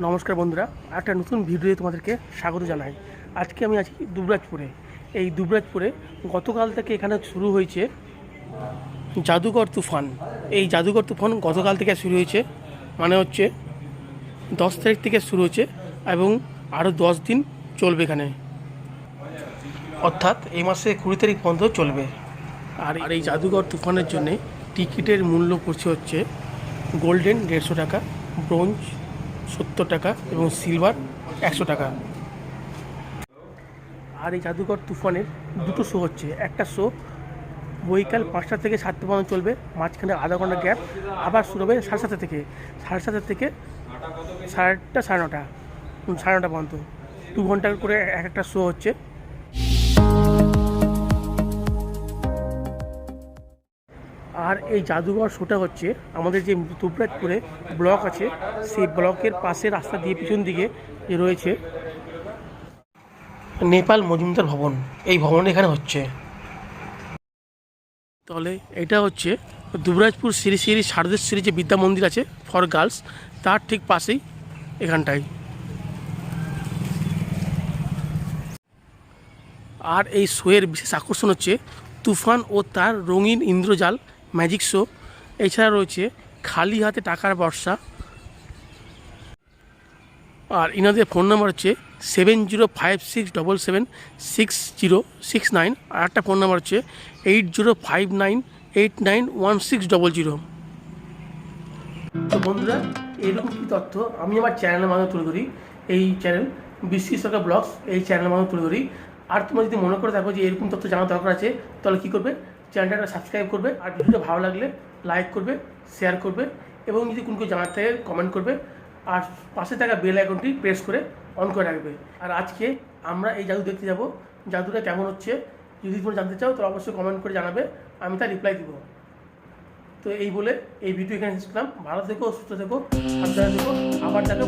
নমস্কার বন্ধুরা, একটা নতুন ভিডিওতে তোমাদেরকে স্বাগত জানাই। আজকে আমি আছি দুবরাজপুরে। এই দুবরাজপুরে গতকাল থেকে এখানে শুরু হয়েছে জাদুকর তুফান। এই জাদুকর তুফান গতকাল থেকে শুরু হয়েছে, মানে হচ্ছে 10 তারিখ থেকে শুরু হয়েছে এবং আরও 10 দিন চলবে এখানে, অর্থাৎ এই মাসে 20 তারিখ পর্যন্ত চলবে। আর এই জাদুকর তুফানের জন্যে টিকিটের মূল্য পড়ছে হচ্ছে গোল্ডেন 150 টাকা, ব্রোঞ্জ 70 টাকা এবং সিলভার 100 টাকা। আর এই জাদুকর তুফানের দুটো শো হচ্ছে। একটা শো বৈকাল 5টা থেকে 7টা পর্যন্ত চলবে, মাঝখানে আধা ঘন্টা গ্যাপ, আবার শুরু হবে 7:30 থেকে 7:30 থেকে 8:30 9:30 পর্যন্ত 2 ঘন্টা করে একটা শো হচ্ছে। আর এই জাদুঘর শোটা হচ্ছে আমাদের যে দুবরাজপুরে ব্লক আছে, সেই ব্লকের পাশে রাস্তা দিয়ে পিছন দিকে যে রয়েছে নেপাল মজুমদার ভবন, এই ভবন এখানে হচ্ছে। তাহলে এটা হচ্ছে দুবরাজপুর শ্রী শ্রী শারদেশ্বরী যে বিদ্যা মন্দির আছে ফর গার্লস, তার ঠিক পাশেই এখানটায়। আর এই শোয়ের বিশেষ আকর্ষণ হচ্ছে তুফান ও তার রঙিন ইন্দ্রজাল ম্যাজিক শো। এছাড়া রয়েছে খালি হাতে টাকার বর্ষা। আর ইনাদের ফোন নাম্বার হচ্ছে 7056776069। আর একটা ফোন নাম্বার হচ্ছে 8059891600। তো বন্ধুরা, এরকম কি তথ্য আমি আমার চ্যানেলের মাধ্যমে তুলে ধরি। এই চ্যানেল বিশ্ব সরকার ব্লগস, এই চ্যানেলের মাধ্যমে তুলে ধরি। আর তোমরা যদি মনে করে থাকো যে এরকম তথ্য জানার দরকার আছে, তাহলে কী করবে, চ্যানেলটা সাবস্ক্রাইব করবে, আর ভিডিওটা ভালো লাগলে লাইক করবে, শেয়ার করবে, এবং যদি কোনো কেউ জানার থাকে কমেন্ট করবে, আর পাশে থাকা বেল আইকনটি প্রেস করে অন করে রাখবে। আর আজকে আমরা এই জাদু দেখতে যাব। জাদুটা কেমন হচ্ছে যদি তোমরা জানতে চাও তাহলে অবশ্যই কমেন্ট করে জানাবে, আমি তার রিপ্লাই দিব। তো এই বলে এই ভিডিও এখানে শেষ করলাম। ভালো থেকো, সুস্থ থেকো, সাবধানে থেকো। আবার দেখো